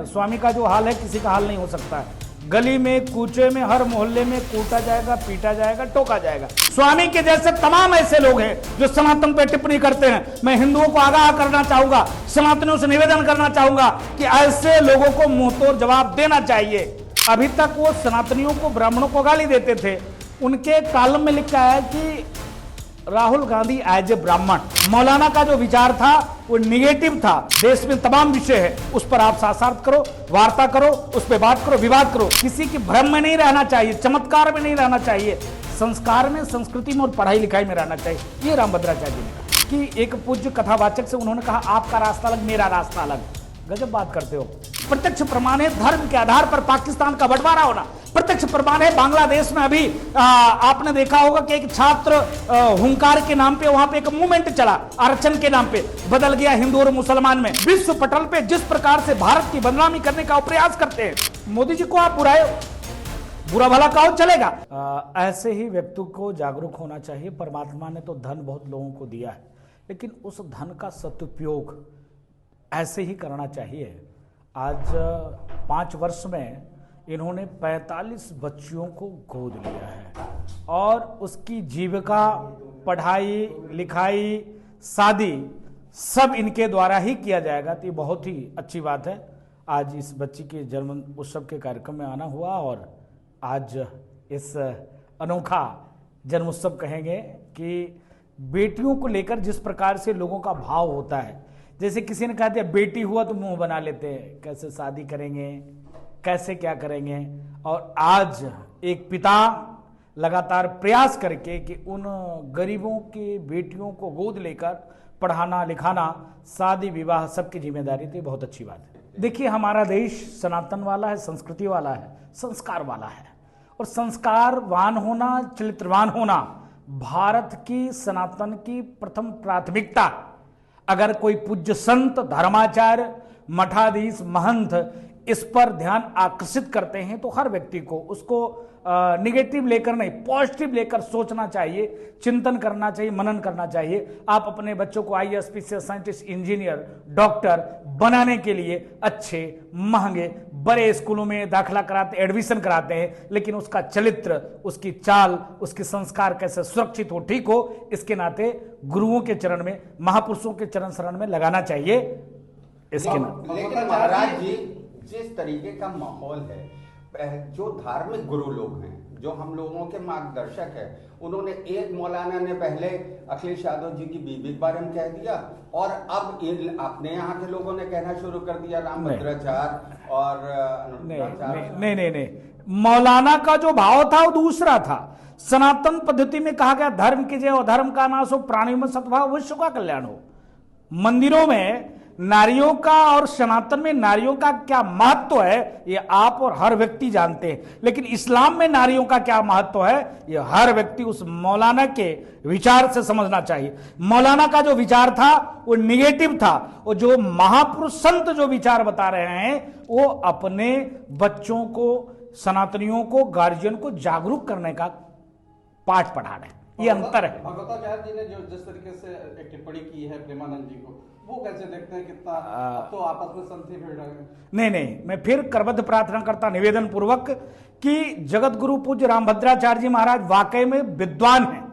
हैं, स्वामी का जो हाल है किसी का हाल नहीं हो सकता है। गली में, कूचे में, हर मोहल्ले में कूटा जाएगा, पीटा जाएगा, टोका जाएगा। स्वामी के जैसे तमाम ऐसे लोग हैं जो सनातन पे टिप्पणी करते हैं। मैं हिंदुओं को आगाह करना चाहूंगा, सनातनियों से निवेदन करना चाहूंगा कि ऐसे लोगों को मुंहतोड़ जवाब देना चाहिए। अभी तक वो सनातनियों को, ब्राह्मणों को गाली देते थे। उनके कॉलम में लिखा है कि राहुल गांधी एज ए ब्राह्मण। मौलाना का जो विचार था वो निगेटिव था। देश में तमाम विषय है, उस पर आप शास्त्रार्थ करो, वार्ता करो, उस पर बात करो, विवाद करो। किसी की भ्रम में नहीं रहना चाहिए, चमत्कार में नहीं रहना चाहिए, संस्कार में, संस्कृति में और पढ़ाई लिखाई में रहना चाहिए। ये रामभद्राचार्य जी ने कहा कि एक पूज्य कथावाचक से उन्होंने कहा आपका रास्ता अलग, मेरा रास्ता अलग। गजब बात करते हो। प्रत्यक्ष प्रमाण है धर्म के आधार पर पाकिस्तान का बंटवारा होना। प्रत्यक्ष प्रमाण है बांग्लादेश में अभी आपने देखा होगा कि एक छात्र हुंकार के नाम पे वहां पे एक मूवमेंट चला, आरक्षण के नाम पे बदल गया हिंदू और मुसलमान में। विश्व पटल पे जिस प्रकार से भारत की बदनामी करने का प्रयास करते हैं, मोदी जी को आप बुरा भला कहो चलेगा। ऐसे ही व्यक्ति को जागरूक होना चाहिए। परमात्मा ने तो धन बहुत लोगों को दिया है, लेकिन उस धन का सदुपयोग ऐसे ही करना चाहिए। आज 5 वर्ष में इन्होंने 45 बच्चियों को गोद लिया है और उसकी जीविका, पढ़ाई लिखाई, शादी सब इनके द्वारा ही किया जाएगा। तो ये बहुत ही अच्छी बात है। आज इस बच्ची के जन्म उत्सव के कार्यक्रम में आना हुआ और आज इस अनोखा जन्म उत्सव कहेंगे कि बेटियों को लेकर जिस प्रकार से लोगों का भाव होता है, जैसे किसी ने कहा दिया बेटी हुआ तो मुंह बना लेते हैं, कैसे शादी करेंगे, कैसे क्या करेंगे। और आज एक पिता लगातार प्रयास करके कि उन गरीबों की बेटियों को गोद लेकर पढ़ाना लिखाना, शादी विवाह सबकी जिम्मेदारी, तो बहुत अच्छी बात है। देखिए हमारा देश सनातन वाला है, संस्कृति वाला है, संस्कार वाला है। और संस्कारवान होना, चरित्रवान होना भारत की, सनातन की प्रथम प्राथमिकता। अगर कोई पूज्य संत, धर्माचार्य, मठाधीश, महंत इस पर ध्यान आकर्षित करते हैं तो हर व्यक्ति को उसको निगेटिव लेकर नहीं, पॉजिटिव लेकर सोचना चाहिए, चिंतन करना चाहिए, मनन करना चाहिए। आप अपने बच्चों को IAS, PCS, scientist, engineer, doctor बनाने के लिए अच्छे, महंगे, बड़े स्कूलों में दाखिला कराते, एडमिशन कराते हैं, लेकिन उसका चरित्र, उसकी चाल, उसके संस्कार कैसे सुरक्षित हो, ठीक हो, इसके नाते गुरुओं के चरण में, महापुरुषों के चरण शरण में लगाना चाहिए। इसके नाते लेकिन महाराज जी, जिस तरीके का माहौल है, जो धार्मिक गुरु लोग हैं, जो हम लोगों के मार्गदर्शक है, उन्होंने, एक मौलाना ने पहले अखिलेश यादव जी की बीवी के बारे में कह दिया और अब अपने यहाँ के लोगों ने कहना शुरू कर दिया रामभद्राचार्य और नहीं, मौलाना का जो भाव था वो दूसरा था। सनातन पद्धति में कहा गया धर्म की जय और धर्म का नाश हो, प्राणियों में सद्भाव, विश्व का कल्याण हो। मंदिरों में नारियों का और सनातन में नारियों का क्या महत्व है ये आप और हर व्यक्ति जानते हैं, लेकिन इस्लाम में नारियों का क्या महत्व है ये हर व्यक्ति उस मौलाना के विचार से समझना चाहिए। मौलाना का जो विचार था वो निगेटिव था, और जो महापुरुष संत जो विचार बता रहे हैं वो अपने बच्चों को, सनातनियों को, गार्जियन को जागरूक करने का पाठ पढ़ा रहे हैं। ये अंतर है। भगवताचार्य जी ने जो जिस तरीके से एक टिप्पणी की है प्रेमानंद जी को, वो कैसे देखते हैं? कितना तो आपस में संधि भिड़ रहे हैं। नहीं, मैं फिर करबद्ध प्रार्थना करता निवेदन पूर्वक कि जगत गुरु पूज्य रामभद्राचार्य जी महाराज वाकई में विद्वान हैं।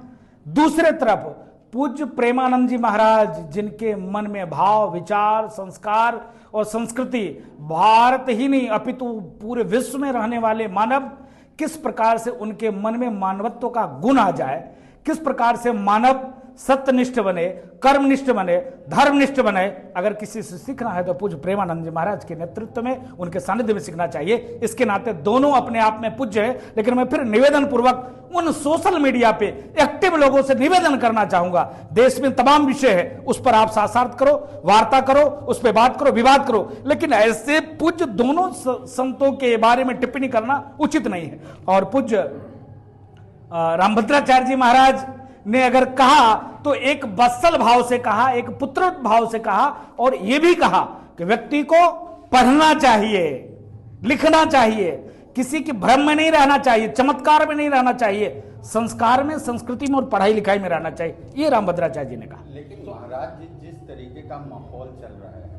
दूसरे तरफ पूज्य प्रेमानंद जी महाराज, जिनके मन में भाव, विचार, संस्कार और संस्कृति भारत ही नहीं अपितु पूरे विश्व में रहने वाले मानव, किस प्रकार से उनके मन में मानवत्व का गुण आ जाए, किस प्रकार से मानव सत्यनिष्ठ बने, कर्मनिष्ठ बने, धर्मनिष्ठ बने। अगर किसी से सीखना है तो पूज्य प्रेमानंद जी महाराज के नेतृत्व में, उनके सानिध्य में सीखना चाहिए। इसके नाते दोनों अपने आप में पूज्य है। लेकिन मैं फिर निवेदन पूर्वक उन सोशल मीडिया पे एक्टिव लोगों से निवेदन करना चाहूंगा, देश में तमाम विषय है, उस पर आप शास्त्रार्थ करो, वार्ता करो, उस पर बात करो, विवाद करो, लेकिन ऐसे पूज्य दोनों संतों के बारे में टिप्पणी करना उचित नहीं है। और पूज्य रामभद्राचार्य जी महाराज ने अगर कहा तो एक वत्सल भाव से कहा, एक पुत्र भाव से कहा, और यह भी कहा कि व्यक्ति को पढ़ना चाहिए, लिखना चाहिए, किसी की भ्रम में नहीं रहना चाहिए, चमत्कार में नहीं रहना चाहिए, संस्कार में, संस्कृति में और पढ़ाई लिखाई में रहना चाहिए। ये रामभद्राचार्य जी ने कहा। लेकिन महाराज जी, जिस तरीके का माहौल चल रहा है,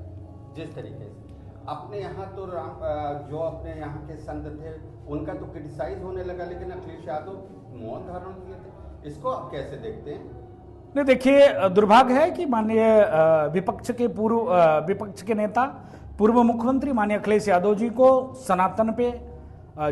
जिस तरीके से अपने यहाँ तो जो अपने यहाँ के संत थे उनका तो क्रिटिसाइज होने लगा, लेकिन अखिलेश यादव मौन धारण किए थे। इसको आप कैसे देखते हैं? नहीं, देखिए, दुर्भाग्य है कि माननीय विपक्ष के नेता पूर्व मुख्यमंत्री माननीय अखिलेश यादव जी को सनातन पे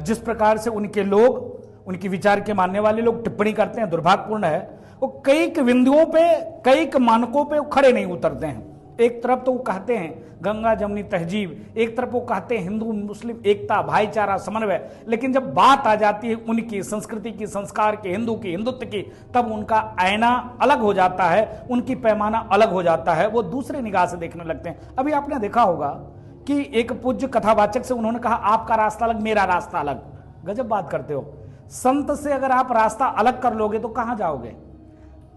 जिस प्रकार से उनके लोग, उनके विचार के मानने वाले लोग टिप्पणी करते हैं, दुर्भाग्यपूर्ण है। वो कई बिंदुओं पे, कई मानकों पे खड़े नहीं उतरते हैं। एक तरफ तो वो कहते हैं गंगा जमनी तहजीब, एक तरफ वो कहते हैं हिंदू मुस्लिम एकता, भाईचारा, समन्वय, लेकिन जब बात आ जाती है उनकी संस्कृति की, संस्कार की, हिंदू की, हिंदुत्व की, तब उनका आईना अलग हो जाता है, उनकी पैमाना अलग हो जाता है, वो दूसरे निगाह से देखने लगते हैं। अभी आपने देखा होगा कि एक पूज्य कथावाचक से उन्होंने कहा आपका रास्ता अलग, मेरा रास्ता अलग। गजब बात करते हो। संत से अगर आप रास्ता अलग कर लोगे तो कहां जाओगे?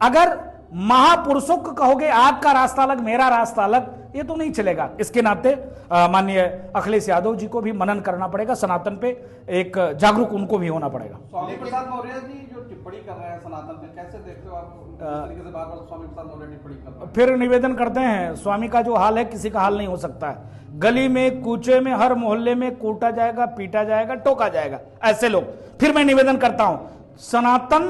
अगर महापुरुषों को कहोगे आपका रास्ता अलग, मेरा रास्ता अलग, ये तो नहीं चलेगा। इसके नाते माननीय अखिलेश यादव जी को भी मनन करना पड़ेगा, सनातन पे एक जागरूक उनको भी होना पड़ेगा। स्वामी प्रसाद मौर्य जी जो टिप्पणी कर रहे हैं सनातन पे, कैसे देखते हो आप? तरीके से बार-बार स्वामी प्रसाद मौर्य टिप्पणी कर रहे हैं। फिर निवेदन करते हैं, स्वामी का जो हाल है किसी का हाल नहीं हो सकता है। गली में, कूचे में, हर मोहल्ले में कूटा जाएगा, पीटा जाएगा, टोका जाएगा, ऐसे लोग। फिर मैं निवेदन करता हूं, सनातन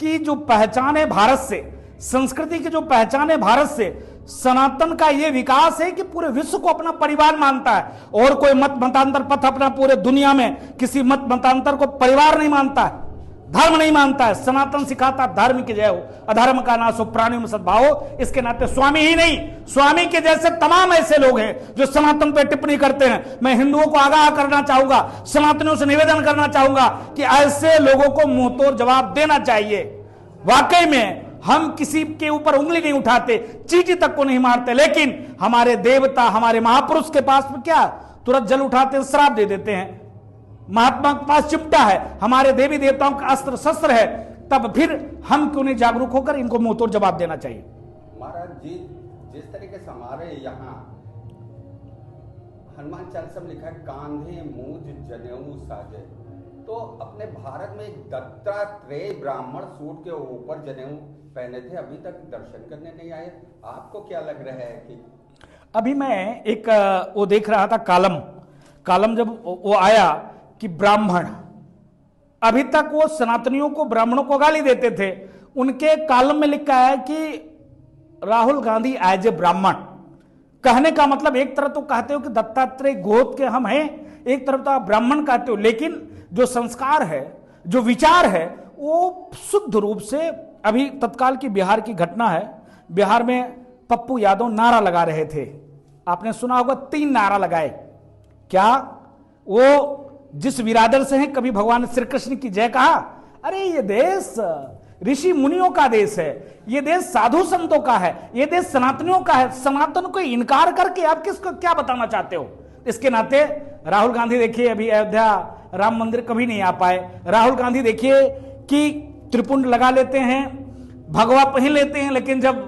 की जो पहचान है भारत से, संस्कृति की जो पहचान है भारत से, सनातन का यह विकास है कि पूरे विश्व को अपना परिवार मानता है। और कोई मतांतर पथ अपना पूरे दुनिया में किसी मतांतर को परिवार नहीं मानता है, धर्म नहीं मानता है। सनातन सिखाता धर्म की जय हो, अधर्म का नाश हो, प्राणियों में सद्भाव हो। इसके नाते स्वामी ही नहीं, स्वामी के जैसे तमाम ऐसे लोग हैं जो सनातन पे टिप्पणी करते हैं। मैं हिंदुओं को आगाह करना चाहूंगा, सनातनियों से निवेदन करना चाहूंगा कि ऐसे लोगों को मुंहतोड़ जवाब देना चाहिए। वाकई में हम किसी के ऊपर उंगली नहीं उठाते, चींटी तक को नहीं मारते, लेकिन हमारे देवता, हमारे महापुरुष के पास में क्या, तुरंत जल उठाते हैं, श्राप दे देते हैं। महात्मा के पास चिमटा है, हमारे देवी देवताओं का अस्त्र शस्त्र है, तब फिर हम क्यों नहीं जागरूक होकर इनको मुंहतोड़ जवाब देना चाहिए? महाराज जी, जिस तरीके से हमारे यहाँ हनुमान चालीसा में लिखा है कांधे मूज जनेऊ साजे, तो अपने भारत में दत्तात्रेय ब्राह्मण सूट के ऊपर जनेऊ पहने थे, अभी तक दर्शन करने नहीं आए। आपको क्या लग रहा है कि अभी मैं एक वो देख रहा था कालम जब वो आया कि ब्राह्मण, अभी तक वो सनातनियों को, ब्राह्मणों को गाली देते थे। उनके कालम में लिखा है कि राहुल गांधी एज ए ब्राह्मण। कहने का मतलब एक तरफ तो कहते हो कि दत्तात्रेय गोद के हम हैं, एक तरफ तो आप ब्राह्मण कहते हो, लेकिन जो संस्कार है, जो विचार है, वो शुद्ध रूप से, अभी तत्काल की बिहार की घटना है, बिहार में पप्पू यादव नारा लगा रहे थे, आपने सुना होगा, 3 नारा लगाए। क्या वो जिस विरादर से हैं, कभी भगवान श्री कृष्ण की जय कहा? अरे ये देश ऋषि मुनियों का देश है, ये देश साधु संतों का है, ये देश सनातनियों का है। सनातन को इनकार करके आप किसको क्या बताना चाहते हो? इसके नाते राहुल गांधी देखिए, अभी अयोध्या राम मंदिर कभी नहीं आ पाए। राहुल गांधी देखिए कि त्रिपुंड लगा लेते हैं, भगवा पहन लेते हैं, लेकिन जब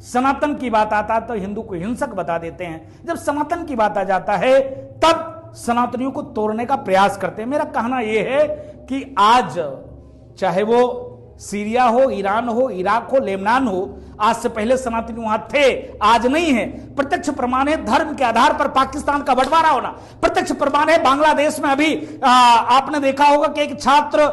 सनातन की बात आता है तो हिंदू को हिंसक बता देते हैं। जब सनातन की बात आ जाता है तब सनातनियों को तोड़ने का प्रयास करते हैं। मेरा कहना यह है कि आज चाहे वो सीरिया हो, ईरान हो, इराक हो, लेबनान हो, आज से पहले सनातनी वहां थे, आज नहीं है। प्रत्यक्ष प्रमाण है धर्म के आधार पर पाकिस्तान का बंटवारा होना। प्रत्यक्ष प्रमाण है बांग्लादेश में अभी आपने देखा होगा कि एक छात्र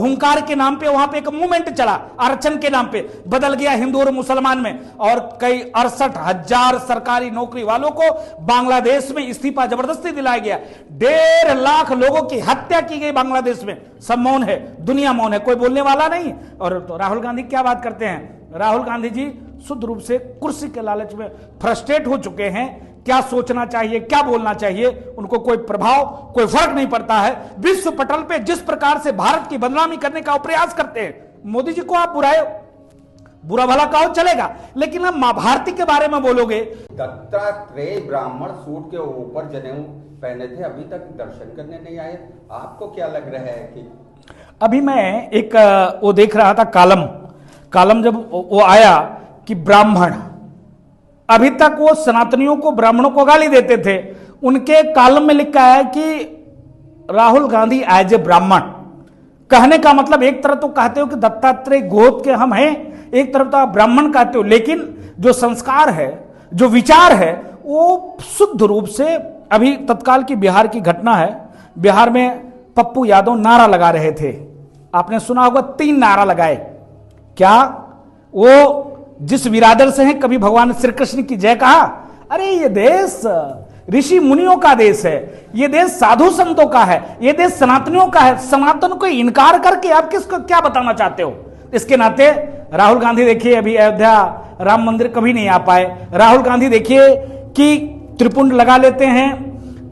हुंकार के नाम पे वहां पे एक मूवमेंट चला, आरक्षण के नाम पे, बदल गया हिंदू और मुसलमान में, और कई 68,000 सरकारी नौकरी वालों को बांग्लादेश में इस्तीफा जबरदस्ती दिलाया गया। 1.5 लाख लोगों की हत्या की गई बांग्लादेश में। सब मौन है, दुनिया मौन है, कोई बोलने वाला नहीं। और तो राहुल गांधी क्या बात करते हैं? राहुल गांधी जी शुद्ध रूप से कुर्सी के लालच में फ्रस्ट्रेट हो चुके हैं। क्या सोचना चाहिए, क्या बोलना चाहिए, उनको कोई प्रभाव, कोई फर्क नहीं पड़ता है। विश्व पटल पे जिस प्रकार से भारत की बदनामी करने का प्रयास करते हैं, मोदी जी को आप बुरा भला कहो चलेगा, लेकिन आप मां भारती के बारे में बोलोगे। दत्तात्रेय ब्राह्मण सूट के ऊपर जनेऊ पहने थे, अभी तक दर्शन करने नहीं आए। आपको क्या लग रहा है कि अभी मैं एक वो देख रहा था कालम जब वो आया कि ब्राह्मण, अभी तक वो सनातनियों को, ब्राह्मणों को गाली देते थे। उनके कालम में लिखा है कि राहुल गांधी एज ए ब्राह्मण। कहने का मतलब एक तरफ तो कहते हो कि दत्तात्रेय गोद के हम हैं, एक तरफ तो आप ब्राह्मण कहते हो, लेकिन जो संस्कार है, जो विचार है, वो शुद्ध रूप से, अभी तत्काल की बिहार की घटना है। बिहार में पप्पू यादव नारा लगा रहे थे, आपने सुना होगा, 3 नारा लगाए। क्या वो जिस विरादर से हैं, कभी भगवान श्री कृष्ण की जय कहा? अरे ये देश ऋषि मुनियों का देश है, ये देश साधु संतों का है, ये देश सनातनियों का है। सनातन को इनकार करके आप किसको क्या बताना चाहते हो? इसके नाते राहुल गांधी देखिए, अभी अयोध्या राम मंदिर कभी नहीं आ पाए। राहुल गांधी देखिए कि त्रिपुंड लगा लेते हैं,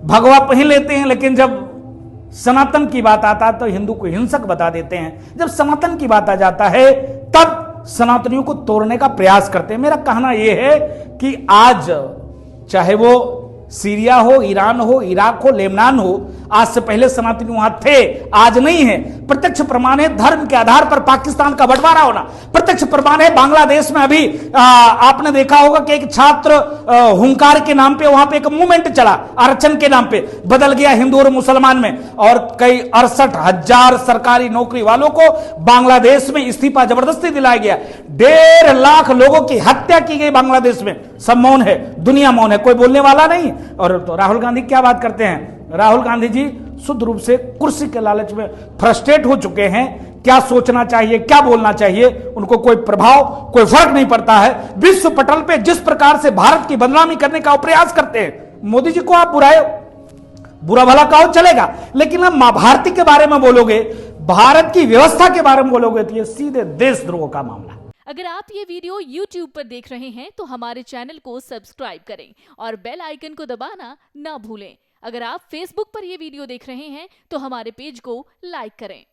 भगवा पहन लेते हैं, लेकिन जब सनातन की बात आता है तो हिंदू को हिंसक बता देते हैं। जब सनातन की बात आ जाता है तब सनातनियों को तोड़ने का प्रयास करते हैं। मेरा कहना यह है कि आज चाहे वो सीरिया हो, ईरान हो, इराक हो, लेबनान हो, आज से पहले सनातनी वहां थे, आज नहीं है। प्रत्यक्ष प्रमाण है धर्म के आधार पर पाकिस्तान का बंटवारा होना। प्रत्यक्ष प्रमाण है बांग्लादेश में अभी आपने देखा होगा कि एक छात्र हुंकार के नाम पे वहां पे एक मूवमेंट चला, आरक्षण के नाम पे, बदल गया हिंदू और मुसलमान में, और कई 68,000 सरकारी नौकरी वालों को बांग्लादेश में इस्तीफा जबरदस्ती दिलाया गया। 1.5 लाख लोगों की हत्या की गई बांग्लादेश में। सब मौन है, दुनिया मौन है, कोई बोलने वाला नहीं। और तो राहुल गांधी क्या बात करते हैं? राहुल गांधी जी शुद्ध रूप से कुर्सी के लालच में फ्रस्ट्रेट हो चुके हैं। क्या सोचना चाहिए, क्या बोलना चाहिए, उनको कोई प्रभाव, कोई फर्क नहीं पड़ता है। विश्व पटल पे जिस प्रकार से भारत की बदनामी करने का प्रयास करते हैं, मोदी जी को आप बुरा भला कहो चलेगा, लेकिन आप मां भारती के बारे में बोलोगे, भारत की व्यवस्था के बारे में बोलोगे, तो ये सीधे देशद्रोह का मामला। अगर आप ये वीडियो YouTube पर देख रहे हैं तो हमारे चैनल को सब्सक्राइब करें और बेल आइकन को दबाना ना भूलें। अगर आप Facebook पर ये वीडियो देख रहे हैं तो हमारे पेज को लाइक करें।